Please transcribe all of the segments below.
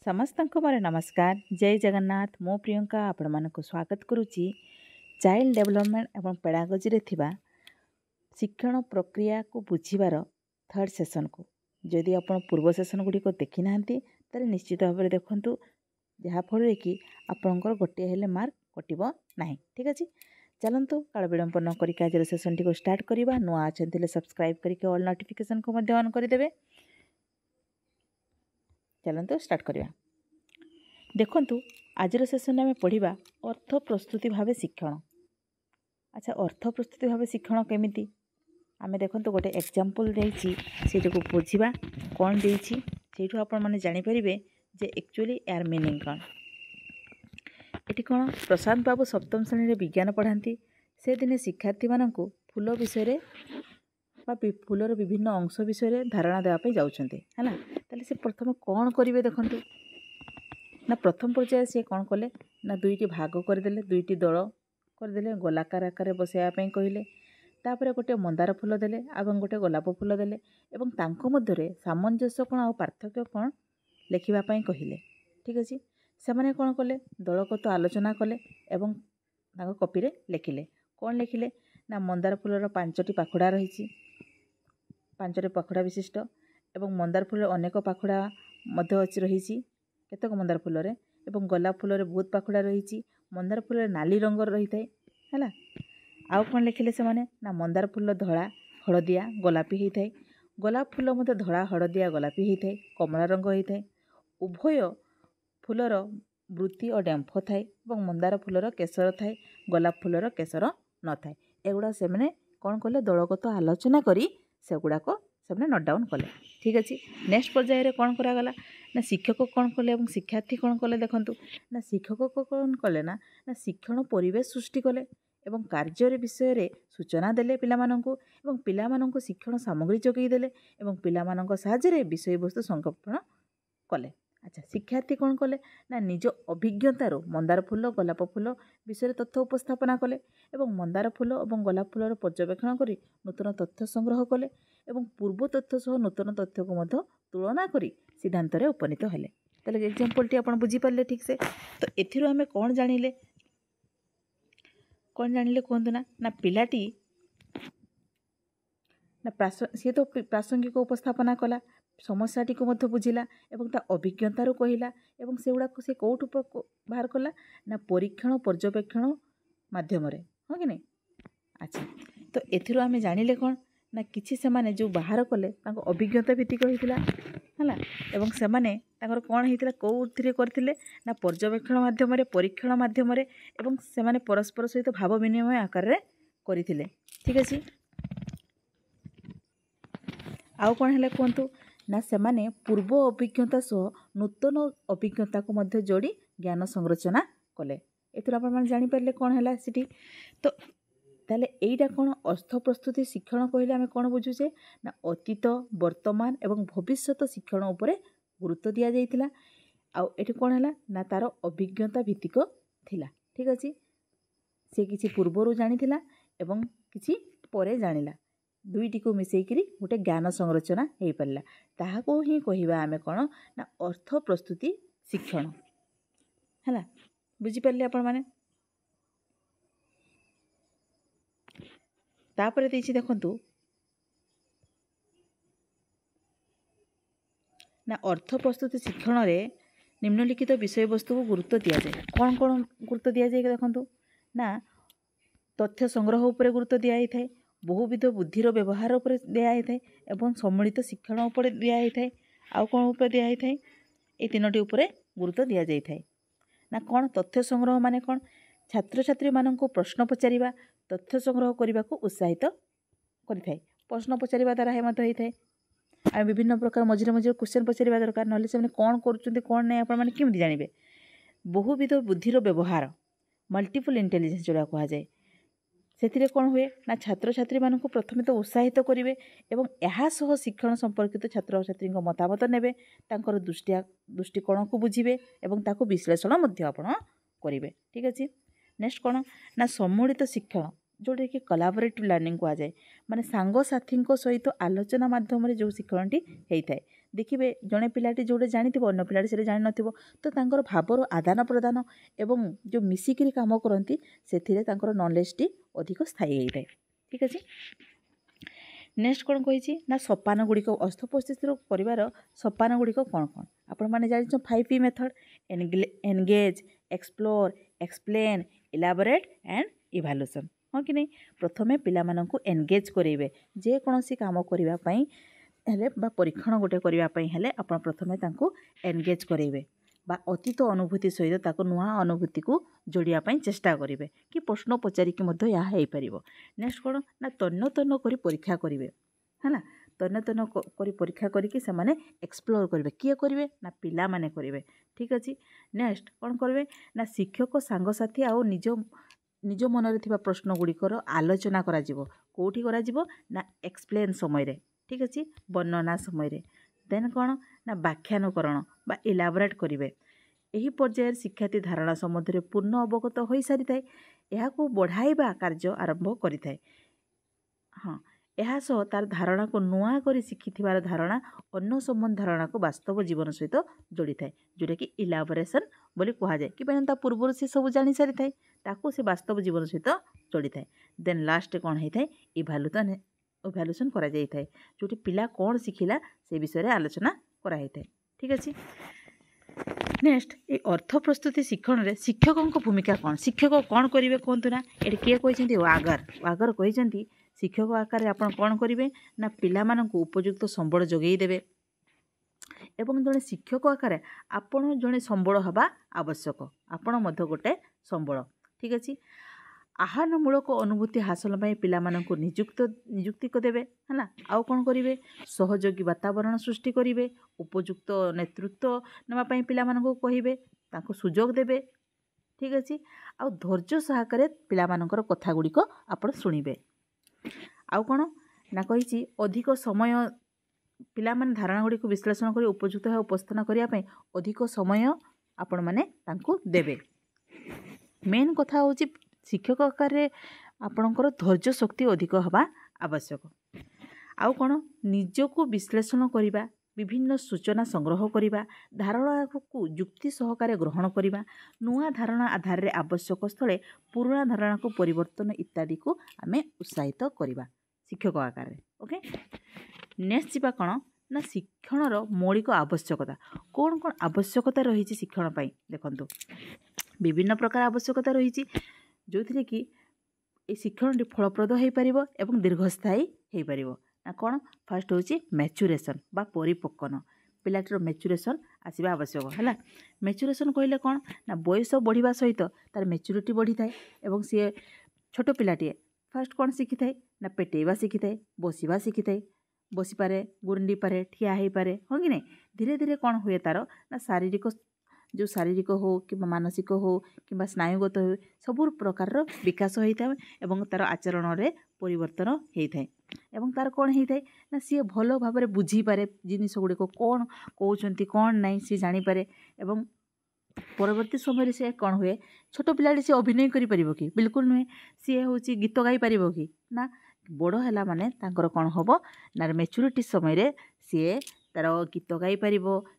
ସମସ୍ତଙ୍କୁ ମୋର ନମସ୍କାର। ଜୟ ଜଗନ୍ନାଥ। ମୁଁ ପ୍ରିୟଙ୍କା ଆପଣମାନଙ୍କୁ ସ୍ୱାଗତ କରୁଛି ଚାଇଲ୍ଡ ଡେଭଲପମେଣ୍ଟ ଏବଂ ପେଡାଗୋଜିରେ ଥିବା ଶିକ୍ଷଣ ପ୍ରକ୍ରିୟାକୁ ବୁଝିବାର ଥର୍ଡ଼ ସେସନକୁ। ଯଦି ଆପଣ ପୂର୍ବ ସେସନ ଗୁଡ଼ିକ ଦେଖି ନାହାନ୍ତି ତାହେଲେ ନିଶ୍ଚିତ ଭାବରେ ଦେଖନ୍ତୁ, ଯାହାଫଳରେ କି ଆପଣଙ୍କର ଗୋଟିଏ ହେଲେ ମାର୍କ କଟିବ ନାହିଁ। ଠିକ୍ ଅଛି, ଚାଲନ୍ତୁ କାଳ ବିଳମ୍ବ ନ କରିକି ଆଜିର ସେସନଟିକୁ ଷ୍ଟାର୍ଟ କରିବା। ନୂଆ ଅଛନ୍ତି ହେଲେ ସବସ୍କ୍ରାଇବ୍ କରିକି ଅଲ୍ ନୋଟିଫିକେସନକୁ ମଧ୍ୟ ଅନ୍ କରିଦେବେ। ଚାଲନ୍ତୁ ଷ୍ଟାର୍ଟ କରିବା। ଦେଖନ୍ତୁ, ଆଜିର ସେସନରେ ଆମେ ପଢ଼ିବା ଅର୍ଥ ପ୍ରସ୍ତୁତି ଭାବେ ଶିକ୍ଷଣ। ଆଚ୍ଛା, ଅର୍ଥ ପ୍ରସ୍ତୁତି ଭାବେ ଶିକ୍ଷଣ କେମିତି? ଆମେ ଦେଖନ୍ତୁ ଗୋଟେ ଏକ୍ଜାମ୍ପଲ୍ ଦେଇଛି, ସେଇଟାକୁ ବୁଝିବା କ'ଣ ଦେଇଛି, ସେଇଠୁ ଆପଣମାନେ ଜାଣିପାରିବେ ଯେ ଆକ୍ଚୁଆଲି ଏହାର ମିନିଂ କ'ଣ। ଏଠି କ'ଣ, ପ୍ରଶାନ୍ତ ବାବୁ ସପ୍ତମ ଶ୍ରେଣୀରେ ବିଜ୍ଞାନ ପଢ଼ାନ୍ତି। ସେଦିନେ ଶିକ୍ଷାର୍ଥୀମାନଙ୍କୁ ଫୁଲ ବିଷୟରେ ବା ଫୁଲର ବିଭିନ୍ନ ଅଂଶ ବିଷୟରେ ଧାରଣା ଦେବା ପାଇଁ ଯାଉଛନ୍ତି, ହେଲା। ତାହେଲେ ସେ ପ୍ରଥମେ କ'ଣ କରିବେ ଦେଖନ୍ତୁ ନା, ପ୍ରଥମ ପର୍ଯ୍ୟାୟରେ ସିଏ କ'ଣ କଲେ ନା, ଦୁଇଟି ଭାଗ କରିଦେଲେ, ଦୁଇଟି ଦଳ କରିଦେଲେ, ଗୋଲାକାର ଆକାରରେ ବସାଇବା ପାଇଁ କହିଲେ। ତାପରେ ଗୋଟେ ମନ୍ଦାର ଫୁଲ ଦେଲେ ଏବଂ ଗୋଟେ ଗୋଲାପ ଫୁଲ ଦେଲେ ଏବଂ ତାଙ୍କ ମଧ୍ୟରେ ସାମଞ୍ଜସ୍ୟ କ'ଣ ଆଉ ପାର୍ଥକ୍ୟ କ'ଣ ଲେଖିବା ପାଇଁ କହିଲେ। ଠିକ୍ ଅଛି, ସେମାନେ କ'ଣ କଲେ, ଦଳଗତ ଆଲୋଚନା କଲେ ଏବଂ ତାଙ୍କ କପିରେ ଲେଖିଲେ। କ'ଣ ଲେଖିଲେ ନା, ମନ୍ଦାର ଫୁଲର 5ଟି ପାଖୁଡ଼ା ରହିଛି, 5ଟି ପାଖୁଡ଼ା ବିଶିଷ୍ଟ, ଏବଂ ମନ୍ଦାର ଫୁଲର ଅନେକ ପାଖୁଡ଼ା ମଧ୍ୟ ରହିଛି କେତେକ ମନ୍ଦାର ଫୁଲରେ, ଏବଂ ଗୋଲାପ ଫୁଲରେ ବହୁତ ପାଖୁଡ଼ା ରହିଛି। ମନ୍ଦାର ଫୁଲରେ ନାଲି ରଙ୍ଗର ରହିଥାଏ, ହେଲା। ଆଉ କ'ଣ ଲେଖିଲେ ସେମାନେ ନା, ମନ୍ଦାର ଫୁଲ ଧଳା, ହଳଦିଆ, ଗୋଲାପୀ ହେଇଥାଏ। ଗୋଲାପ ଫୁଲ ମଧ୍ୟ ଧଳା, ହଳଦିଆ, ଗୋଲାପୀ ହେଇଥାଏ, କମଳା ରଙ୍ଗ ହେଇଥାଏ। ଉଭୟ ଫୁଲର ବୃତ୍ତି ଓ ଡେମ୍ଫ ଥାଏ ଏବଂ ମନ୍ଦାର ଫୁଲର କେଶର ଥାଏ, ଗୋଲାପ ଫୁଲର କେଶର ନଥାଏ। ଏଗୁଡ଼ା ସେମାନେ କ'ଣ କଲେ, ଦଳଗତ ଆଲୋଚନା କରି ସେଗୁଡ଼ାକ ସେମାନେ ନୋଟ୍ ଡାଉନ୍ କଲେ। ଠିକ୍ ଅଛି, ନେକ୍ସଟ ପର୍ଯ୍ୟାୟରେ କ'ଣ କରାଗଲା ନା, ଶିକ୍ଷକ କ'ଣ କଲେ ଏବଂ ଶିକ୍ଷାର୍ଥୀ କ'ଣ କଲେ ଦେଖନ୍ତୁ ନା, ଶିକ୍ଷକ କ'ଣ କଲେ ନା ଶିକ୍ଷଣ ପରିବେଶ ସୃଷ୍ଟି କଲେ ଏବଂ କାର୍ଯ୍ୟରେ ବିଷୟରେ ସୂଚନା ଦେଲେ ପିଲାମାନଙ୍କୁ, ଏବଂ ପିଲାମାନଙ୍କୁ ଶିକ୍ଷଣ ସାମଗ୍ରୀ ଯୋଗାଇ ଦେଲେ ଏବଂ ପିଲାମାନଙ୍କ ସାହାଯ୍ୟରେ ବିଷୟବସ୍ତୁ ସଂରକ୍ଷଣ କଲେ। ଆଚ୍ଛା, ଶିକ୍ଷାର୍ଥୀ କ'ଣ କଲେ ନା, ନିଜ ଅଭିଜ୍ଞତାରୁ ମନ୍ଦାର ଫୁଲ, ଗୋଲାପ ଫୁଲ ବିଷୟରେ ତଥ୍ୟ ଉପସ୍ଥାପନା କଲେ ଏବଂ ମନ୍ଦାର ଫୁଲ ଏବଂ ଗୋଲାପ ଫୁଲର ପର୍ଯ୍ୟବେକ୍ଷଣ କରି ନୂତନ ତଥ୍ୟ ସଂଗ୍ରହ କଲେ ଏବଂ ପୂର୍ବ ତଥ୍ୟ ସହ ନୂତନ ତଥ୍ୟକୁ ମଧ୍ୟ ତୁଳନା କରି ସିଦ୍ଧାନ୍ତରେ ଉପନୀତ ହେଲେ। ତାହେଲେ ଏକ୍ଜାମ୍ପଲଟି ଆପଣ ବୁଝିପାରିଲେ ଠିକ୍ ସେ। ତ ଏଥିରୁ ଆମେ କ'ଣ ଜାଣିଲେ କୁହନ୍ତୁ ନା ପିଲାଟି ନା ସିଏ ତ ପ୍ରାସଙ୍ଗିକ ଉପସ୍ଥାପନା କଲା, ସମସ୍ୟାଟିକୁ ମଧ୍ୟ ବୁଝିଲା ଏବଂ ତା ଅଭିଜ୍ଞତାରୁ କହିଲା ଏବଂ ସେଗୁଡ଼ାକୁ ସେ କେଉଁଠୁ ବାହାର କଲା ନା, ପରୀକ୍ଷଣ ପର୍ଯ୍ୟବେକ୍ଷଣ ମାଧ୍ୟମରେ, ହଁ କି ନାହିଁ। ଆଚ୍ଛା, ତ ଏଥିରୁ ଆମେ ଜାଣିଲେ କ'ଣ ନା, କିଛି ସେମାନେ ଯେଉଁ ବାହାର କଲେ ତାଙ୍କ ଅଭିଜ୍ଞତା ଭିତ୍ତିକ ହେଇଥିଲା, ହେଲା, ଏବଂ ସେମାନେ ତାଙ୍କର କ'ଣ ହେଇଥିଲା, କେଉଁଥିରେ କରିଥିଲେ ନା, ପର୍ଯ୍ୟବେକ୍ଷଣ ମାଧ୍ୟମରେ, ପରୀକ୍ଷଣ ମାଧ୍ୟମରେ ଏବଂ ସେମାନେ ପରସ୍ପର ସହିତ ଭାବ ବିନିମୟ ଆକାରରେ କରିଥିଲେ। ଠିକ୍ ଅଛି, ଆଉ କ'ଣ ହେଲା କୁହନ୍ତୁ ନା, ସେମାନେ ପୂର୍ବ ଅଭିଜ୍ଞତା ସହ ନୂତନ ଅଭିଜ୍ଞତାକୁ ମଧ୍ୟ ଯୋଡ଼ି ଜ୍ଞାନ ସଂରଚନା କଲେ। ଏଥିରୁ ଆପଣମାନେ ଜାଣିପାରିଲେ କ'ଣ ହେଲା ସେଠି। ତ ତାହେଲେ ଏଇଟା କ'ଣ ଅର୍ଥ ପ୍ରସ୍ତୁତି ଶିକ୍ଷଣ କହିଲେ ଆମେ କ'ଣ ବୁଝୁଛେ ନା, ଅତୀତ, ବର୍ତ୍ତମାନ ଏବଂ ଭବିଷ୍ୟତ ଶିକ୍ଷଣ ଉପରେ ଗୁରୁତ୍ୱ ଦିଆଯାଇଥିଲା। ଆଉ ଏଠି କ'ଣ ହେଲା ନା, ତାର ଅଭିଜ୍ଞତା ଭିତ୍ତିକ ଥିଲା। ଠିକ୍ ଅଛି, ସେ କିଛି ପୂର୍ବରୁ ଜାଣିଥିଲା ଏବଂ କିଛି ପରେ ଜାଣିଲା, ଦୁଇଟିକୁ ମିଶେଇକିରି ଗୋଟେ ଜ୍ଞାନ ସଂରଚନା ହେଇପାରିଲା। ତାହାକୁ ହିଁ କହିବା ଆମେ କ'ଣ ନା, ଅର୍ଥ ପ୍ରସ୍ତୁତି ଶିକ୍ଷଣ, ହେଲା। ବୁଝିପାରିଲେ ଆପଣମାନେ। ତାପରେ ଦେଇଛି ଦେଖନ୍ତୁ ନା, ଅର୍ଥ ପ୍ରସ୍ତୁତି ଶିକ୍ଷଣରେ ନିମ୍ନଲିଖିତ ବିଷୟବସ୍ତୁକୁ ଗୁରୁତ୍ୱ ଦିଆଯାଏ। କ'ଣ କ'ଣ ଗୁରୁତ୍ୱ ଦିଆଯାଏ ଦେଖନ୍ତୁ ନା, ତଥ୍ୟ ସଂଗ୍ରହ ଉପରେ ଗୁରୁତ୍ୱ ଦିଆଯାଇଥାଏ, ବହୁବିଧ ବୁଦ୍ଧିର ବ୍ୟବହାର ଉପରେ ଦିଆଯାଇଥାଏ ଏବଂ ସମ୍ମିଳିତ ଶିକ୍ଷଣ ଉପରେ ଦିଆଯାଇଥାଏ। ଆଉ କ'ଣ ଉପରେ ଦିଆଯାଇଥାଏ, ଏଇ 3ଟି ଉପରେ ଗୁରୁତ୍ୱ ଦିଆଯାଇଥାଏ। ନା କ'ଣ, ତଥ୍ୟ ସଂଗ୍ରହ ମାନେ କ'ଣ, ଛାତ୍ରଛାତ୍ରୀମାନଙ୍କୁ ପ୍ରଶ୍ନ ପଚାରିବା, ତଥ୍ୟ ସଂଗ୍ରହ କରିବାକୁ ଉତ୍ସାହିତ କରିଥାଏ। ପ୍ରଶ୍ନ ପଚାରିବା ଦ୍ୱାରା ଏହା ମଧ୍ୟ ହେଇଥାଏ। ଆମେ ବିଭିନ୍ନ ପ୍ରକାର ମଝିରେ ମଝିରେ କ୍ୱେଶ୍ଚନ୍ ପଚାରିବା ଦରକାର, ନହେଲେ ସେମାନେ କ'ଣ କରୁଛନ୍ତି କ'ଣ ନାହିଁ ଆପଣମାନେ କେମିତି ଜାଣିବେ। ବହୁବିଧ ବୁଦ୍ଧିର ବ୍ୟବହାର, ମଲ୍ଟିପଲ୍ ଇଣ୍ଟେଲିଜେନ୍ସ ଯୋଉଟା କୁହାଯାଏ, ସେଥିରେ କ'ଣ ହୁଏ ନା, ଛାତ୍ରଛାତ୍ରୀମାନଙ୍କୁ ପ୍ରଥମେ ତ ଉତ୍ସାହିତ କରିବେ ଏବଂ ଏହା ସହ ଶିକ୍ଷଣ ସମ୍ପର୍କିତ ଛାତ୍ରଛାତ୍ରୀଙ୍କ ମତାମତ ନେବେ, ତାଙ୍କର ଦୃଷ୍ଟିକୋଣକୁ ବୁଝିବେ ଏବଂ ତାକୁ ବିଶ୍ଳେଷଣ ମଧ୍ୟ ଆପଣ କରିବେ। ଠିକ୍ ଅଛି, ନେକ୍ସଟ କ'ଣ ନା, ସମ୍ମିଳିତ ଶିକ୍ଷଣ, ଯେଉଁଟାକି କୋଲାବୋରେଟିଭ୍ ଲର୍ଣ୍ଣିଂ କୁହାଯାଏ, ମାନେ ସାଙ୍ଗସାଥୀଙ୍କ ସହିତ ଆଲୋଚନା ମାଧ୍ୟମରେ ଯେଉଁ ଶିକ୍ଷଣଟି ହେଇଥାଏ, देखिए जड़े पिलाटी जोड़े जानी अन्न पिलाटी से जानी नथिबो तो तांकर भावर आदान प्रदान एवं जो मिसिकी काम करती से नॉलेज टी अधिक स्थायी होता है। ठीक अच्छे नेक्स्ट कौन कही ना सोपान गुड़िक अर्थोपस्थितिर कर सोपान गुड़िक कौन कौन आपण मैंने जान 5P method engage explore explain elaborate and evaluation हाँ कि नहीं प्रथमे पिला माननकु एनगेज करेंगे जेकोसी काम करने परीक्षण गोटे करने आप प्रथमे एनगेज करेंगे बा अतीत अनुभूति सहित ताको नुआ अनुभूति को जोड़ापी चेष्टा करेंगे कि प्रश्न पचारिकी हो पार। नेक्स्ट कौन ना तन्न तन्न कर परीक्षा करेंगे है ना तन्न तन्न कर परीक्षा करके एक्सप्लोर करेंगे किए करेंगे ना पिला माने करेंगे। ठीक अच्छे नेक्स्ट कौन करेंगे ना शिक्षक सांगसाथी आउ निज मन में प्रश्न गुड़िकर आलोचना कौटी ना एक्सप्लेन समय ठीक अच्छे वर्णना समय देन कौन ना व्याख्यानुकरण बा इलाबोरेट करेंगे। यही पर्यायर शिक्षार्थी धारणा सम्बन्ध पूर्ण अवगत हो सारी थाए यह बढ़ाइबा कार्य आरंभ करें। हाँ यह सह तार धारणा को नुआ कर शिखि धारणा अन्न संबंध धारणा को वास्तव जीवन सहित जोड़ी थाए जोटा कि इलाबोरेशन बोली कहुए कि ता पूर्व से सब जानी सारी थाए ताकू से वास्तव जीवन सहित जोड़ी थाए। देन लास्ट कौन होता है इभालुएशन करा जाई थाए जोटी पिला कौन शिखिला से विषय में आलोचना कराई थाए। ठीक अच्छे नेक्स्ट ये अर्थ प्रस्तुति शिक्षण में शिक्षकों भूमिका कौन शिक्षक कौन करेंगे कहतु ना ये किए कहते वागर कहते शिक्षक आकार आप कौन करेंगे ना पिला माननकु उपयुक्त संबल जोगई देवे एवं जड़े शिक्षक आकार आपण जड़े संबल हवा आवश्यक आपण गोटे संबल। ठीक अच्छे आह्वानमूलक अनुभूति हासिल पिला माननकु नियुक्ति देवे है ना आउ कौन करेंगे सहयोगी वातावरण सृष्टि करेंगे उपयुक्त नेतृत्व नापी पिला माननकु कहिबे तांको सुजोग देवे। ठीक अच्छे आउ धैर्य सहकार पिला मानकर कथा गुड़िक आपण शुणिबे आउ कौन ना कही अधिक समय पिला माने धारणा गुड़िक विश्लेषण कर उपयुक्त भाव उपस्थान करने अधिक समय आपण माने तांको देवे। मेन कथा हूँ शिक्षक आकार आपणकर धैर्य शक्ति अधिक हवा आवश्यक आउ कौन निजको विश्लेषण करने विभिन्न सूचना संग्रह करने धारणा को युक्ति सहकारे ग्रहण करने नुआ धारणा आधार में आवश्यक स्थले पुराना धारणा को परिवर्तन इत्यादि को आमे उत्साहित करवा शिक्षक आकार। ओके नेक्स्ट जीवा कौन ना शिक्षण मौलिक आवश्यकता कौन कौन आवश्यकता रही शिक्षण पाई देखंतु विभिन्न प्रकार आवश्यकता रही जो थी कि ये शिक्षण फलप्रद हो पार एवं दीर्घस्थायी हो पार ना कौन फास्ट हूँ मैच्युरेशन बा परिपक्वन पिलाटर मैच्युरेशन आसवा आवश्यक है। मैच्युरेशन कहले कौन ना बयस बढ़िया सहित तार मैच्युरिटी बढ़ी थाए एवं सी छोट पिलाटीए फास्ट कौन शिखि थाए ना पेटेवा शिखि थाए बसवा शिखि थाए बसी पारे गुरुंडी पारे ठिया हो पारे हाँ कि नहीं धीरे धीरे कौन हुए तार ना शारीरिक जो शारीरिक हो कि मानसिक हो कि स्नायुगत हो सब प्रकार विकास होता है एवं तार आचरण में परिवर्तन होता है एवं तार कौन होता है ना सी भल भाव में बुझीपे जिनिस गुड़िक कौन कहते कौन ना सी जानीपे एवं परवर्ती समय से कौन हुए छोट पिलाटी से अभिनय करि परिबो कि बिल्कुल नुहे सी हूँ गीत गाई पारिबो कि ना बड़ है माने तांकर कौन हम ना मैच्युरिटी समय सी तार गीत गाई पार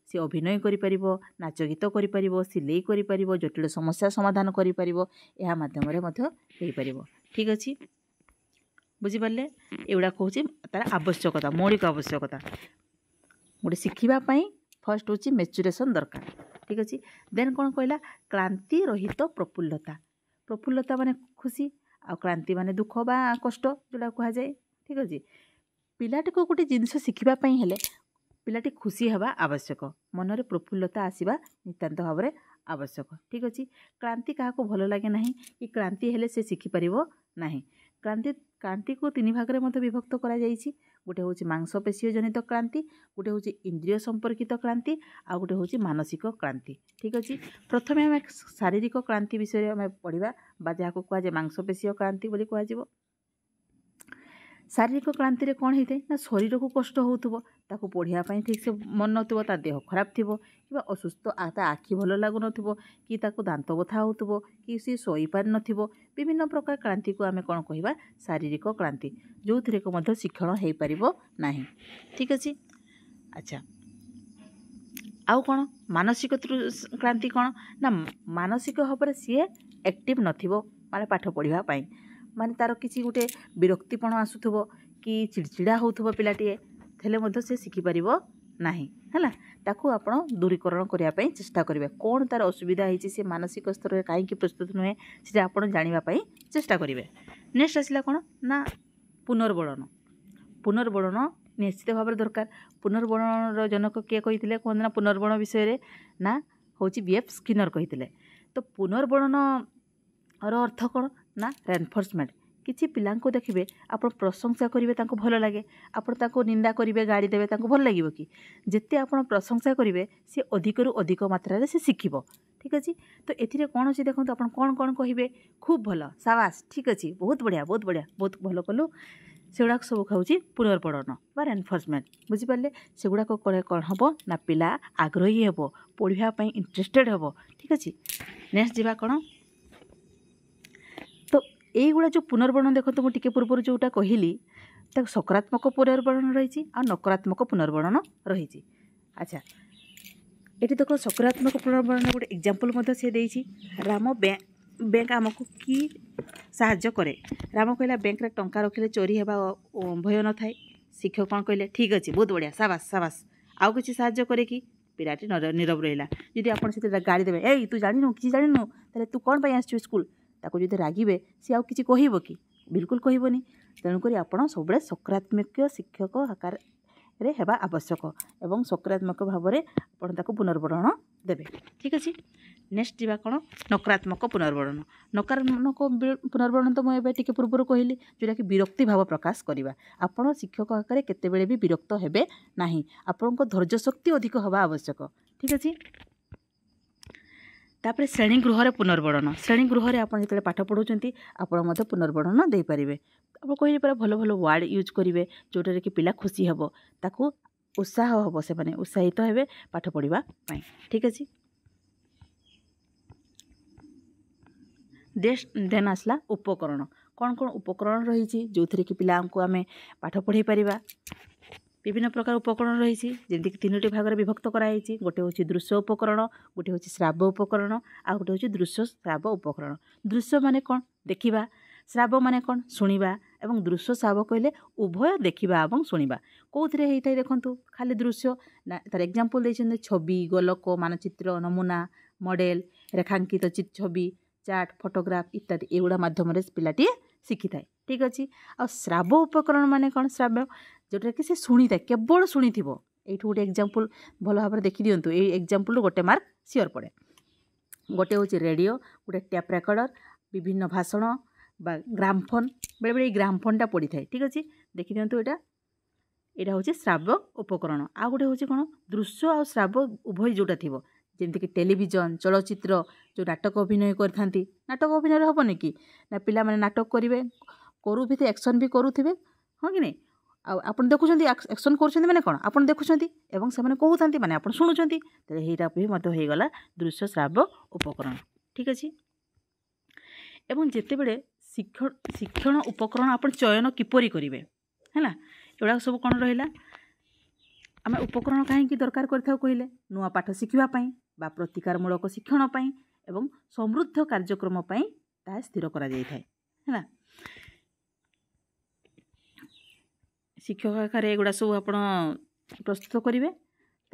सी अभिनय करि नाच गीत करि सिलाई करि जटिल समस्या समाधान करि यह माध्यम। ठीक अच्छे बुझिपारे एगुड़ा कहूँ तार आवश्यकता मौलिक आवश्यकता गोटे शिखापी फर्स्ट हूँ मैच्युरेशन दरकार। ठीक अच्छे देन कौन कहला क्लांति रहित प्रफुल्लता माने खुशी आ क्लांति माने दुख बा कष्ट जोड़ा कह जाए। ठीक अच्छे पिलाटी को गोटे जिनस शिखापी हेले पिलाटी खुशी हवा आवश्यक मनरे प्रफुल्लता आसवा नितांत भाव में आवश्यक। ठीक अच्छे क्लांति क्या भल लगे ना कि क्लांति हेले से शिखिपार ना क्लांति को तीन भाग में विभक्त करा जाइछि गोटे हूँ मांसपेशीय जनित क्लांति गोटे हूँ इंद्रिय संपर्कित क्लांति आ गोटे हूँ मानसिक क्लांति। ठीक अच्छे प्रथमे आम शारीरिक क्लांति विषय आम पढ़ा बा जहाँ कहुए मांसपेशीय क्लांति बोली कह शारीरिक क्लांति रे कौन होता है ना शरीर को कष्ट होता पढ़ापी ठीक से मन नथिबो ता देह खराब थी कि असुस्थ ता आखि भल लगुन कि दांत बथा हो कि सी शोई पार नथिबो विभिन्न प्रकार क्लांति को आम कौन कहवा शारीरिक क्लांति जो थी को शिक्षण हो पार ना। ठीक अच्छे अच्छा आउ कौन मानसिक क्रांति कौन ना मानसिक भाव में सी एक्टिव नथिबो माने पाठ पढ़िबा पई माने तार किसी गोटे विरक्तिपण आसुथबो कि चिड़चिड़ा होउथबो पिलाटीए थेले मध्य से शिखि परिबो नाही हैला ताकू आपण दूरीकरण करिया पई चेष्टा करिवे कोन तार असुविधा हिची से मानसिक स्तर रे काहे कि प्रस्तुत नहे से आपण जानिबा पई चेष्टा करिवे। नेक्स्ट आसिला कोन ना पुनर्बलन पुनर्बलन निश्चित भाव दरकार पुनर्बलन जनक किए कही कहते ना पुनर्बलन विषय ना हूँ बीएफ स्किनर कही तो पुनर्बलन अर्थ कौन ना रेनफोर्समेंट किसी पिला देखिए आप प्रशंसा करेंगे भल लगे आप निंदा करेंगे गाड़ी देवे भल लगे कि जिते आप प्रशंसा करेंगे सी अधिक रु अधिक मात्रा से शिखब ठीक अच्छे तो ये कौन अच्छे देखो आप कौन कौन कहे खूब भल साबास ठीक अच्छे बहुत बढ़िया बहुत भल कलु सेगुड़ाक सब खाऊँ पुनर्बलन बा रेनफोर्समेंट बुझिपारे सेगुड़ाक कौन हम ना पिला आग्रही हे पढ़ापी इंटरेस्टेड हे ठीक अच्छे। नेक्स्ट जावा कौन तो यहीगुड़ा जो पुनर्बलन देखो तो मुझे पूर्व जोटा कहली सकारात्मक पुनर्बलन रही आ नकारात्मक पुनर्बलन रही। अच्छा ये देख सकारात्मक पुनर्बलन गोटे एग्जांपल से देछि राम बैंक आमको कि साहाय्य करे राम कहला बैंक रे टंका रखिले चोरी हेबा भय न थाए शिक्षक कौन कहले ठीक अच्छे बहुत बढ़िया साबास साबास आउ किसी साहाय्य करे कि पिलाटी नीरव रहा जदि आप गाड़ी देवे ए तू जानिनु कि जानिनु ताले तू कौन पाई आसछु स्कूल ताको जदि रागिबे सी आउ किछि कहिबो कि बिल्कुल कहबनी तेणुक आपण सब सकारात्मक शिक्षक आकार रे हेबा आवश्यक एवं सकारात्मक भाव में आपण ताको पुनर्बलन देबे ठीक अच्छे। नेक्स्ट जावा कौन नकारात्मक पुनर्बलन नकारात्मक पुनर्बलन तो मुझे टी पूर्व कहली जोटा कि विरक्ति भाव प्रकाश करवा आपण शिक्षक आकार केतेबेले भी विरक्त हेबे नाही आपण धैर्य शक्ति अधिक हवा आवश्यक ठीक अच्छे। तापर श्रेणी गृह पुनर्बलन श्रेणी गृह आप जो पाठ पढ़ुंट आप पुनर्बलन दे पारे आप कहले भल भल वार्ड यूज करेंगे जोटारे कि पिला खुशी हे ताकू उत्साह हम से मैंने उत्साहित हे पाठ पढ़ा ठीक अच्छे। देन आसला उपकरण कौन कौन उपकरण रही जो थे कि पिला को आम पाठ पढ़े पारिबा विभिन्न प्रकार उपकरण रही जमीक तीनोटी भाग में विभक्त कराई गोटे हूँ दृश्य उपकरण गोटे हूँ श्राव्य उपकरण आ गोटे हूँ दृश्य श्राव्य उपकरण दृश्य माने कौन देखा श्राव्य माने कौन शुणा एवं दृश्य श्राव्य कहले उभय देखा और शुणा कौन होता है देखूँ खाली दृश्य ना तार एग्जांपल देते छवि गोलक मानचित्र नमूना मॉडल रेखांकित छवि चार्ट फोटोग्राफ इत्यादि एगुड़ा माध्यम पिलाटी शिखी थाए ठीक अच्छे। आ श्राव्य उपकरण माने कौन श्राव्य जोटा कि से शुणी था केवल शुणी थी ये गोटे एग्जांपल भल भाव में देखी दिंतु ये एग्जांपल गोटे मार्क सियोर पड़े गोटे हूँ रेडियो गोटे टैप रेकर्डर विभिन्न भाषण बा ग्रामफोन बेले बेले ग्रामफोनटा पड़ी थाए ठीक अच्छे देखी दिंतु यहाँ हूँ श्राव्य उपकरण आ गोटे हूँ कौन दृश्य आ श्राव्य उभय जोटा थी जमीक टेलीविजन चलचित्र जो नाटक अभिनय करथांती नाटक अभिनय हेनी कि ना पिला माने नाटक करेंगे करू भी एक्शन भी करुवे हाँ कि नहीं आप देखुं एक्शन कर मैंने कौन आप देखुं एवं से कहते माने आप शुणुंट तेरे यहीटा भी हो गला दृश्य श्राव्य उपकरण ठीक अच्छे। एवं जितेबले शिक्षण उपकरण आप चयन किपरि करेंगे है एगुड़ा सब कौन रहा आम उपकरण कहीं दरकार कहले नुआ पाठ शिखापी बा प्रतिकारमूलक शिक्षण एवं समृद्ध कार्यक्रम ता स्थिर करा जाय थाए है शिक्षक आकार एगुड़ा सब आप प्रस्तुत करेंगे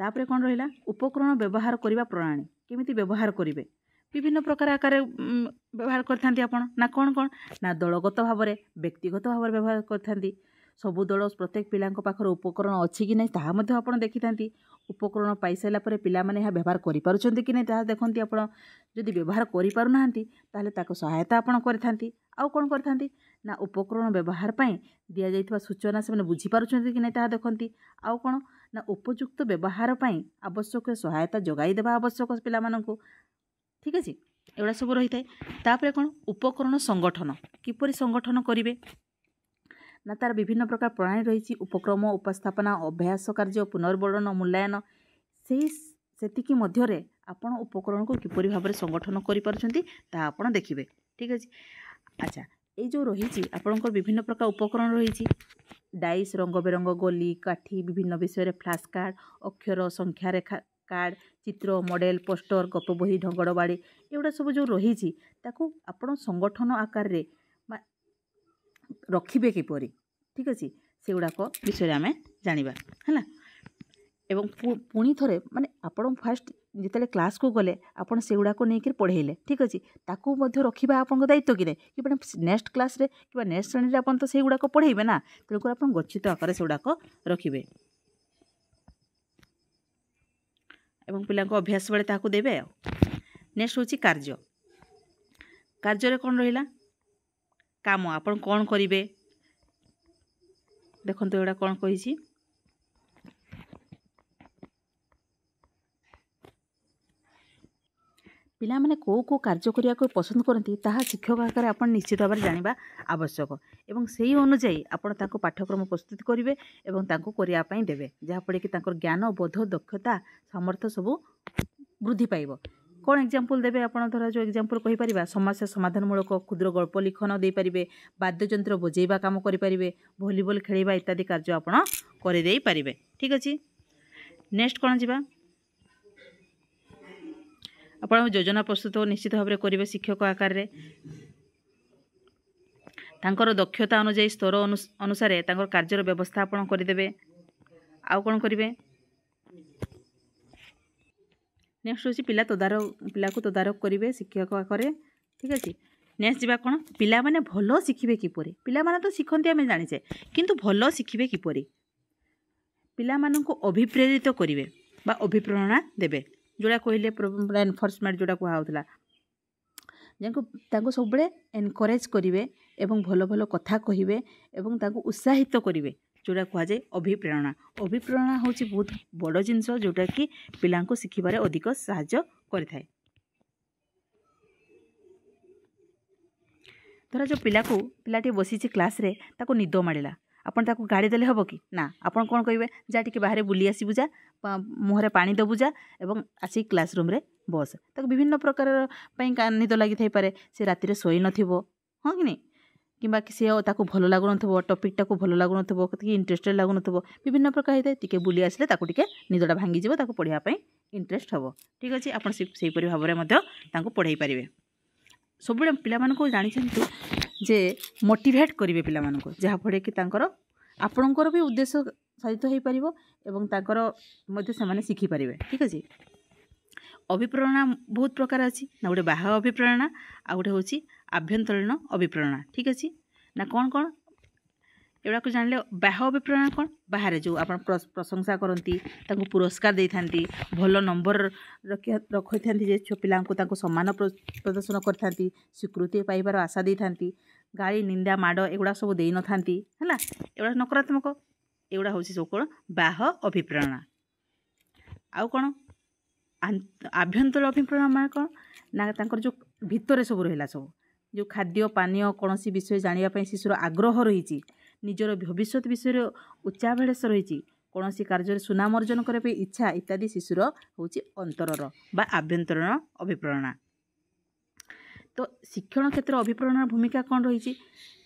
तापर कौन रहा उपकरण व्यवहार करने प्रणाली केमिति व्यवहार करेंगे विभिन्न प्रकार आकार व्यवहार करथांती आपण ना कौन कौन ना दलगत भाव में व्यक्तिगत भाव में व्यवहार करथांती सबु दल प्रत्येक पिला पाखर उपकरण अच्छी कि नहीं ताहा मध्य आपण देखि थांती उपकरण पाई सारा पर पिला माने यह व्यवहार करि पारुछंती कि नहीं ताहा देखंती आपण जदि व्यवहार करि पारु नाहंती ताले ताको सहायता आपण करथांती आउ कोन करथांती ना उपकरण व्यवहार पई दिया जाइतबा सूचना से माने बुझी पारुछंती कि नहीं ताहा देखंती आउ कोन ना उपयुक्त व्यवहार पई आवश्यक सहायता जोगाई देबा आवश्यक पिला माननकु ठीक अछि एगुड़ा सब रही थाए। तापर कौन उपकरण संगठन किपरि संगठन करेंगे ना तार विभिन्न प्रकार प्रणाली रही उपक्रम उपस्थापना अभ्यास कार्य पुनर्बलन मूल्यांकन सेतिकी मध्यरे आपण उपकरण को किपरि भाव में संगठन कर देखिए ठीक अच्छे। अच्छा ये जो रही आपंकर विभिन्न प्रकार उपकरण रही डाइस रंग बेरंग गोली काठी विभिन्न विषय फ्लैश कार्ड अक्षर संख्या रेखा कार्ड चित्र मॉडल पोस्टर गप बही ढंगड़ बाड़ी एगुड़ा सब जो रही आपण संगठन आकार रे रखिबे किपरि ठीक अच्छे से गुड़ाक विषय आम जाना है एवं पुणी थरे माने आपण फास्ट जिते क्लास को गले आपण से गुड़ाक नहीं पढ़ेले ठीक अच्छे ताकू रखा आप दायित्व कि नहीं कि नेक्स्ट क्लास रे कि नेक्स्ट श्रेणी में आप तो से गुड़ाक पढ़ेबे ना तेणुकर आप गच्छित आकार से गुड़ाक रखिए एवं पिला अभ्यास बेले ताकू देवे नेक्स्ट होची कार्य कार्य कौन रहिला काम आपण कौन करिवे देखंतु एडा कौन कहिछि पिला माने को कार्य करिया को पसंद करती ताहा शिक्षक आकार आपण निश्चित भाव जानिबा आवश्यक एवं सेही अनुसार आपण ताको पाठ्यक्रम प्रस्तुत करिवे एवं ताको करिया पई देबे जहा पड़े कि ताकर ज्ञान बोध दक्षता सामर्थ्य सब वृद्धि पाइबो कौन एग्जाम्पल देवे आपड़ धर जो एग्जाम्पल कहीपर समस्या समाधानमूलक क्षुद्र गल्प लिखन दे पारे वाद्ययंत्र बजेबा काम करें भलीबल खेलवा इत्यादि कार्य आपड़ करदे पारे ठीक अच्छे नेक्स्ट कौन जी आप योजना प्रस्तुत निश्चित भाव में करेंगे शिक्षक आकार रे तांकर दक्षता अनुजाई स्तर अनुसार तांकर कार्यर व्यवस्था आप करदे आउ कौन करेंगे नेक्स्ट हूँ पिला को तदारक करेंगे शिक्षक आकार ठीक अच्छे नेक्स्ट जी कौन पिला माने भल शिखिबे किपरि पिला माने तो शिखती आम जाचे किंतु भल शिखिबे किपरि पिला माननकु अभिप्रेरित करेंगे बा अभिप्रेरणा देवे जोड़ा कहले एनफोर्समेंट जोड़ा कहला जैको सब एनकरेज करेंगे एवं भल भल कथा कहे एवं ताको उत्साहित करेंगे जोड़ा कहुए अभिप्रेरणा अभिप्रेरणा हूँ बहुत बड़ जिनस जोटा कि पिला शिखिबारे अधिक साहाय्य करें धर जो पिलाटी बसी क्लास रे ताको निद माड़ा आपन ताको गाड़ी देले हबो कि ना आपन कौन कहे जा टिके बाहर बुली आसबु जा मुहरे पानी देबु जा एवं आसी क्लासरूम रे बस ताको विभिन्न प्रकार निद लगी थाई पारे से राति रे सोई नथिबो हाँ कि नहीं किंबा सी ताको भल लगुन टपिक टाको भल लगुन कि इंटरेस्टेड लगुन विभिन्न प्रकार होता है टिके बुली आसले ताको टिके निदटा भांगी ताको पढ़िया पई इंटरेस्ट हम ठीक अच्छे आप सेहीपरि भाव में पढ़ाई पारे सब पिला जानी जे मोटिवेट करेंगे पिला जहाँफल कि आपणकर भी उद्देश्य साधित हो पार एवं तांकर मध्य से शिखिपारे ठीक अच्छे अभिप्रेरणा बहुत प्रकार अच्छी ना गोटे बाह्य अभिप्रेरणा आ गोटे हूँ आभ्यंतरीण अभिप्रेरणा ठीक अच्छे ना कौन कौन एगुड़ा को जानले बाह्य अभिप्रेरणा कौन बाहर जो आप प्रशंसा करती पुरस्कार दे था भल नंबर रखी था पिला सम्मान प्रदर्शन करती स्वीकृति पाइबार आशा दे था गाड़ी निंदा माड़ एगुड़ा सब दे न था एगुड़ा नकारात्मक एगुड़ा हूँ सब कौन बाह्य अभिप्रेरणा आउ कौन आभ्यंतर अभिप्रेरणा माने कौन ना तांकर जो भितर सब रहा सब जो खाद्य पानीय कौन विषय जानापी शिशुर आग्रह रही निजर भविष्य विषय उच्चाभिलाष रही कौन कार्य सुनाम अर्जन करने इच्छा इत्यादि शिशुर हूँ अंतरर बा आभ्यंतरीण अभिप्रेरणा तो शिक्षण क्षेत्र अभिप्रेरणा भूमिका कौन रही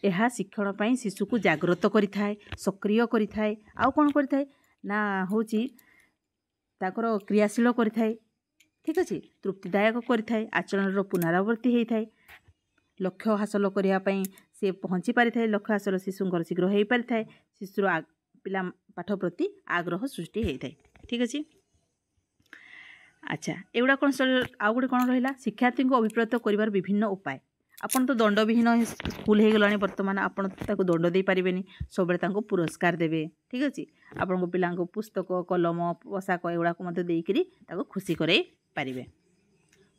यह शिक्षण पर शिशु को जागृत करें सक्रिय करें आउ कौन करें ना हूँ ताकर क्रियाशील करें ठीक अच्छे तृप्तिदायक करें आचरण पुनरावृत्ति होता है लक्ष्य हासिल करने से पहुँची पारि था लक्ष्य हासिल शिशुंर शीघ्र हो पारि था शिशुर पिला पाठ प्रति आग्रह सृष्टि होता है ठीक अच्छे अच्छा एगुड़ा कौन आउ गोटे कौन रहा शिक्षार्थी को अभिप्रेत कर विभिन्न उपाय आपन तो दंडविहीन स्कूल हो गला बर्तमान आपन ताको दंड दे पारिबेनी सब पुरस्कार देवे ठीक अच्छे आपण पिला पुस्तक कलम पोशाक एगुड़ा को देकरी खुशी करे पारिबे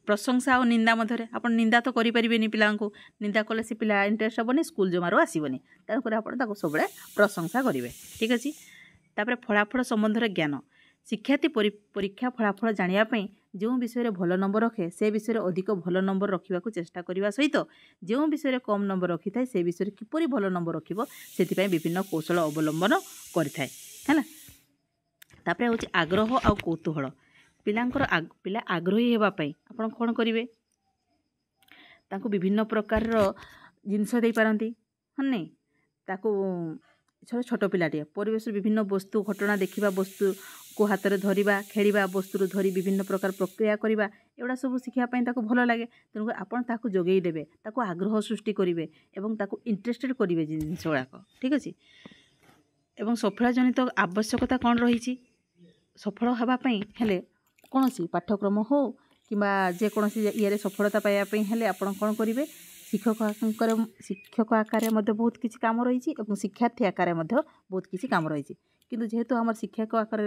प्रशंसा और निंदा मध्य आप निंदा तो करें पिला निंदा कले से पिला इंटरेस्ट हेनी स्कूल जमार आसबनी तेणुकर आप सब प्रशंसा करेंगे ठीक अच्छे तापर फलाफल संबंध में ज्ञान शिक्षार्थी परीक्षा फलाफल जानापी जो विषय भल नंबर रखे से विषय अधिक भल नंबर रखा चेष्टा करने सहित जो विषय कम नंबर रखी था से विषय किपरि भल नंबर रखिए विभिन्न कौशल अवलंबन करें तापर हूँ आग्रह आ कौतूहल पिला आग्रही होगापाई आप कौन करेंगे विभिन्न प्रकार जिनस दे पारती हाँ नहीं छोट पिलाटे परिवेश विभिन्न वस्तु घटना देखा वस्तु को हाथ में धरिबा खेलिबा वस्तु धरी विभिन्न प्रकार प्रक्रिया करवा एगुड़ा सब शिखापी भल लगे तेणुक आपड़ ताकू जोगई देवे ताकू आग्रह सृष्टि करेंगे और ताकू इंटरेस्टेड करेंगे जिनस गुड़ाक ठीक अच्छे एवं सफल जनित आवश्यकता कौन रही सफल हाँपाई हेले कौन सी पाठ्यक्रम हो कि जेकोसी ये सफलता पाइबापी हेले आपण कौन करेंगे शिक्षक आकार बहुत किसी काम रही शिक्षार्थी आकार बहुत किसी काम रही किंतु जेहेतु आम शिक्षक आकार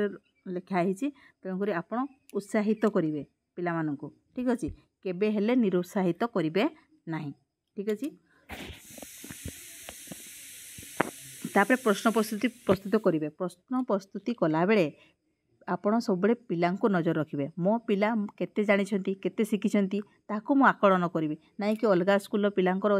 लिखाही तेणुक आपड़ उत्साहित करेंगे पिलामानंकु ठीक अच्छे केबे हेले निरुत्साहित करेंगे नहीं ठीक अच्छे तापर प्रश्न प्रस्तुत करेंगे प्रश्न प्रस्तुति कला बेले आपण सब पिला नजर रखिए मो पिला केते जानिछंती केते शिखिछंती ताकू मु आकलन करी ना कि अलग स्कूल पिलांकर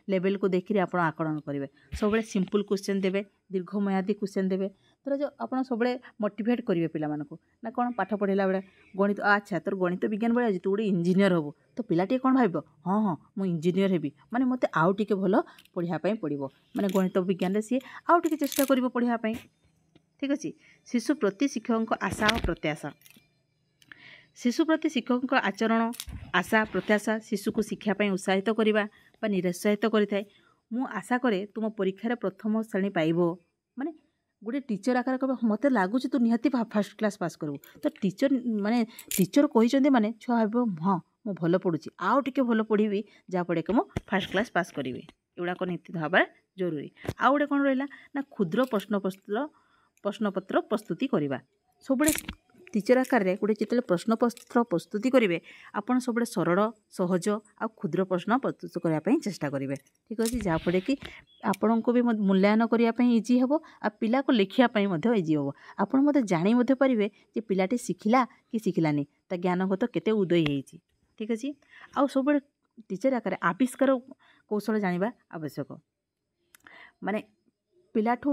लेवल को देखिए आप आकलन करेंगे सब सिंपल क्वेश्चन देवे दीर्घमयादी क्वेश्चन देवे तर जो आप सब मोटिवेट करेंगे पिला ना कौन पाठ पढ़ेला बेले गणित अच्छा तोर गणित विज्ञान बेले तू गोटे इंजीनियर हबू तो पिलाटे कौन भाव हाँ हाँ मुझे इंजीनियर हेबी माने मते आउ टिके भल पढ़ापी पड़ो माने गणित विज्ञान सी आउ टिके चेष्टा करिवो पढ़ापी ठीक अच्छे शिशु प्रति शिक्षक आशा और प्रत्याशा शिशु प्रति शिक्षक आचरण आशा प्रत्याशा शिशु को शिक्षापी उत्साहित करवा निरुत्साहित करें मु आशा करे तुम परीक्षार प्रथम श्रेणी पाइब माने गोटे टीचर आकार कह मत लगुच तू निहाती फास्ट क्लास पास करू तो टीचर माने टीचर कहते माने छुआ भाव हाँ मु भल पढ़ुची आउ टिके भल पढ़ी जहाँफल कि मुझे फास्ट क्लास पास करी एगुड़ाक नीति हवा जरूरी आउ गोटे कौन रहा ना क्षुद्र प्रश्नपत्र प्रस्तुति करवा सब टीचर आकार में गोटे जिते प्रश्नपत्र प्रस्तुति करेंगे आपड़ सब सरल सहज आ क्षुद्र प्रश्न प्रस्तुत करने चेष्टा करेंगे ठीक अच्छे जहाँफल कि आपण को भी मूल्यांकन करने इजी हे आ पिला को लिखापी इजी हे आप जापारे कि पिलाटी शिखला कि शिखलानी ता ज्ञानगत केते उदय होती ठीक अच्छे आउ सब टीचर आकार आविष्कार कौशल जाना आवश्यक माने पिलाठू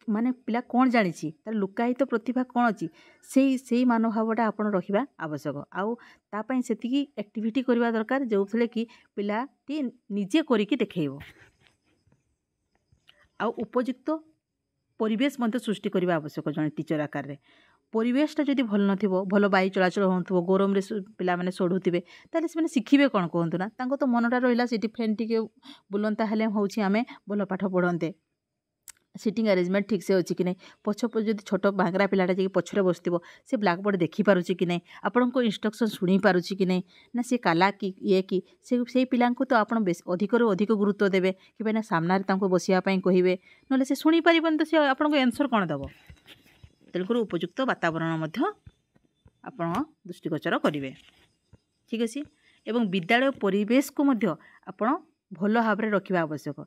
माने पिला कौन जानी तार लुकायित प्रतिभा कौन अच्छी से मनोभावटा आप रखा आवश्यक आउ तापाई से एक्टिविटी करवा दरकार जो थे कि पिलाटी निजे करिकी देखैबो आउ उपयुक्त परिवेश मध्य सृष्टि करवा आवश्यक जड़े टीचर आकार में परिवेशटा जदि भल नथिबो भल वायु चलाचल होथबो गरम रे पिला माने सोढुथिबे ताले से शिखिबे कौन कहतु ना तांको तो मनटा रहिला सेठी फैन टिके बुलंता हेले होउछि आमे भल पाठ पढ़ंते सिटिंग अरेंजमेंट ठीक से अच्छी कि नहीं पछ जब छोट भांगरा पिलाटा जी पछरे बसथिबो से ब्लैक बोर्ड देखि पारुछि कि नहीं आपन को इंस्ट्रक्शन सुनी पारुछि कि नहीं ना से काला कि ये कि से पिला तो आपन बेस अधिक रु अधिक गुरुत्व देबे कि भाई ना सामने तांको बसिया पई कहिबे नले से सुनी पारिबन तो से आपन को आंसर कोन दबो तेलुकर उपयुक्त वातावरण मध्य आपन दृष्टिगोचर करिवे ठीक अछि एवं विद्यालय परिवेश को मध्य आपन भल भाव में रखा आवश्यक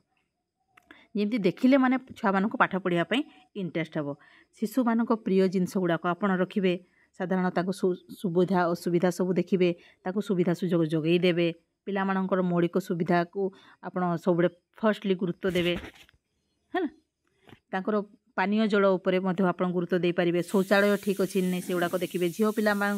जमी देखिले माने छुआ मान पाठ पढ़ापी इंटरेस्ट हे शिशु मान प्रिय जिनस गुड़ाक आप रखिए साधारण सुविधा असुविधा सब देखिए सुविधा सुजोग जोगई देवे पिला मानकर मौलिक सुविधा को आप सब फर्स्टली गुरुत्व देवे है तांकर पानीय जल उपर आप गुरुत्व दे पारे शौचालय ठीक अच्छी नहीं से गुड़ाक देखिए झील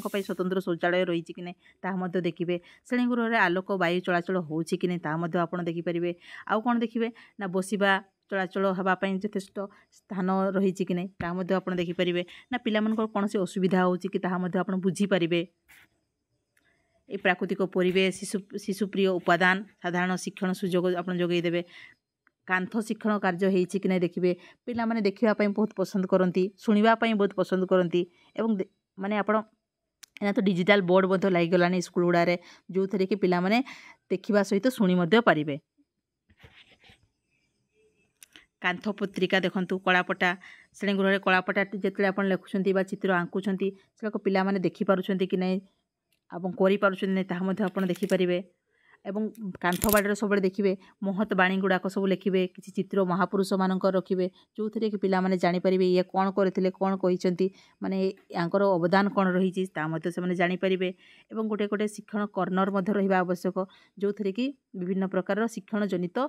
पाई स्वतंत्र शौचालय रही कि नहीं ताहा देखिए श्रेणीगृह में आलोक वायु चलाचल होची कि नहीं ताहा आप देखिपारे आउ कौन देखिए ना बसवा चलाचल हाँपाई यथेष्ट स्थान रही कि नहीं ताहा आप देखिपारे ना पिला कौन से असुविधा होची कि ताहा आप बुझीपारे ये प्राकृतिक परिवेश शिशुप्रिय उपादान साधारण शिक्षण सुजोग आप जोगई देवे कांथ शिक्षण कार्य होती कि नहीं देखिए पिला माने देखापी बहुत पसंद करती शुणापी बहुत पसंद करती एवं माने आप तो डिजिटल बोर्ड लगिगलानी स्कूल गुड़ारे जो थे कि पिला माने देखा सहित शुणी पारे कांथ पत्रिका देखु कलापटा श्रेणीगृह में कलापटा जिते आप लिखुं चित्र आंकुंट से पिला माने देखिपारुंट कि नहीं आप कर देखिपारे एवं कांथ बाड़े सब देखिए महत बाणी गुड़ाक सब लिखे किसी चित्र महापुरुष मान रखिए जो थे कि पिला माने जानिपारे ये कौन करते कौन कहते माने यांकर अवदान कौन रही से जानिपारे एवं गोटे गोटे शिक्षण कर्नर रहा आवश्यक जो थे कि विभिन्न प्रकार शिक्षण जनित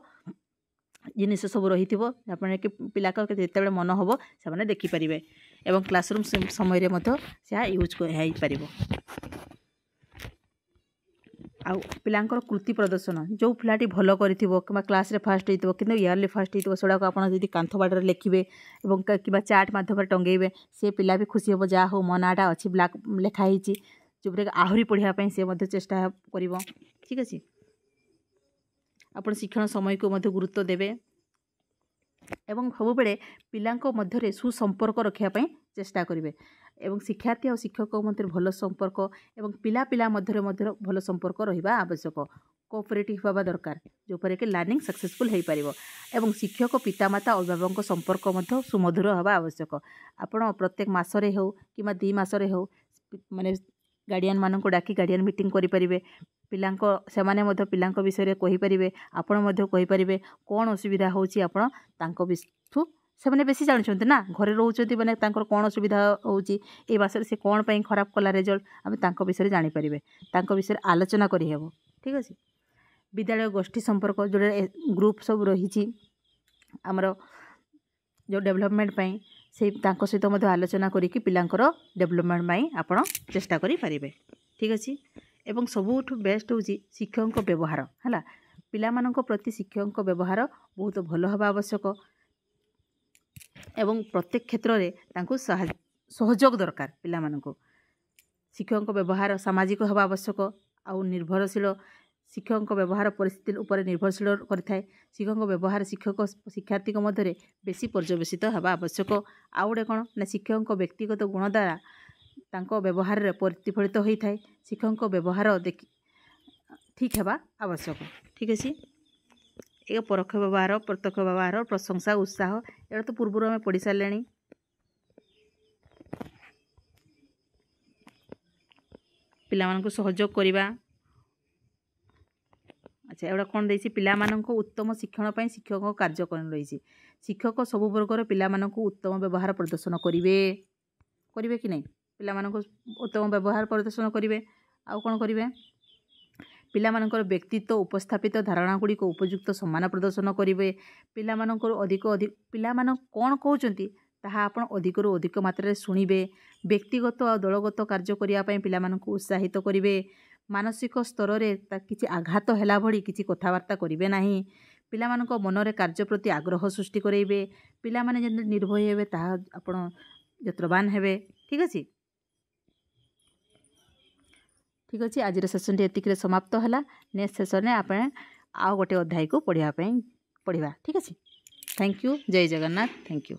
जिनिस सब रही कि पिला जिते मन हम से देखिपारे एवं क्लासरूम समय यूज हो पार। आउ पिलांकर कृति प्रदर्शन जो पिलाटी भल करिथिबो किबा क्लास रे फास्ट होइतिबो किंतु इयरली फास्ट होइतिबो सेडा को आपण जदि कांथ बाडरे लिखिबे एवं किबा चार्ट माध्यम टंगेइबे से पिला भी खुशी होबो जा हो मो नाटा अछि ब्लैक लेखा हिची जोबरे आहुरी पढ़िया पई से मध्ये चेष्टा करिवो ठीक अछि। आपण शिक्षण समय को मध्ये गुरुत्व देबे एवं सब बेले पिलांको मध्यरे सुसंपर्क रखिया पई चेष्टा करिवे एवं शिक्षार्थी और शिक्षक मध्य भल संपर्क एवं पिला पिला मध्यरे भल संपर्क रहिबा आवश्यक कोऑपरेटिव होबा दरकार जो परे के लर्निंग सक्सेसफुल हेई परिबो एवं शिक्षक पितामाता अभिभावक संपर्क मध्य सुमधुर होबा आवश्यक। आपण प्रत्येक मासरे हो किमा 2 मासरे हो माने गार्डियन माननको डाकी गार्डियन मीटिंग करि परिबे पिलांको सेमाने मध्य पिलांको विषय कहि परिबे आपण मध्य कहि परिबे कोन असुविधा होची आपण तांको बिस्थु से बेसी जानते ना घरे रोचे मैंने कौन असुविधा होची ए मासरे से कौन पाई खराब कला रिजल्ट आम विषय जानीपर विषय आलोचना करहब ठीक अच्छे। विद्यालय गोष्ठी संपर्क जो ग्रुप सब रही आमर जो डेवलपमेंट पाई से सहित आलोचना करिकी पिलांकर डेवलपमेंट पाई आपण चेष्टा करि परिबे ठीक अच्छे। एवं सबुठ बेस्ट होची शिक्षक व्यवहार है पिला मानक प्रति शिक्षक व्यवहार बहुत भल हवा आवश्यक एवं प्रत्येक क्षेत्र में सहयोग दरकार पिला मानक शिक्षक व्यवहार सामाजिक हवा आवश्यक आउ निर्भरशील शिक्षक व्यवहार परिस्थिति उपर निर्भरशील करिथाए शिक्षक व्यवहार शिक्षक शिक्षार्थी मध्य बेसी पर्यवेसित हवा आवश्यक आउ गोटे कौन ना शिक्षक व्यक्तिगत गुण द्वारा तांको व्यवहार रे प्रतिफलित होता है शिक्षक व्यवहार देखि ठीक हवा आवश्यक ठीक अच्छे। एक परोक्ष व्यवहार प्रत्यक्ष व्यवहार प्रशंसा उत्साह एटा तो पूर्व आम पढ़ी सारे पिला मानक सहयोग करवा अच्छा एवढा कौन देसी पिला मानक उत्तम शिक्षण पर शिक्षक कार्यक्रम रही शिक्षक सबु वर्गर पिला मानक उत्तम व्यवहार प्रदर्शन करेंगे कि नहीं पिला मानक उत्तम व्यवहार प्रदर्शन करेंगे आउ कौन करेंगे पिला मानकर व्यक्तित्व उपस्थापित धारणा गुड़ी को उपयुक्त सम्मान प्रदर्शन करेंगे पिला मानकर अधिक अधिक पिला मान कौन कहते ताहा आपण अधिक रु अधिक मात्रा शुणिबे व्यक्तिगत और दलगत कार्य करने पिला मानक उत्साहित करेंगे मानसिक स्तर में किसी आघात है भली किसी कथबार्ता करेंगे नहीं पिला मानक मनरे कार्य प्रति आग्रह सृष्टि करेंगे पिला माने जे निर्भय हेबे ताहा आपण यत्रवान हेबे ठीक अच्छे ठीक अच्छे। आज सेसन एतिक समाप्त है नेक्स्ट सेसन आप आउ गोटे अध्याय को पढ़ा ठीक अच्छे। थैंक यू जय जगन्नाथ थैंक यू।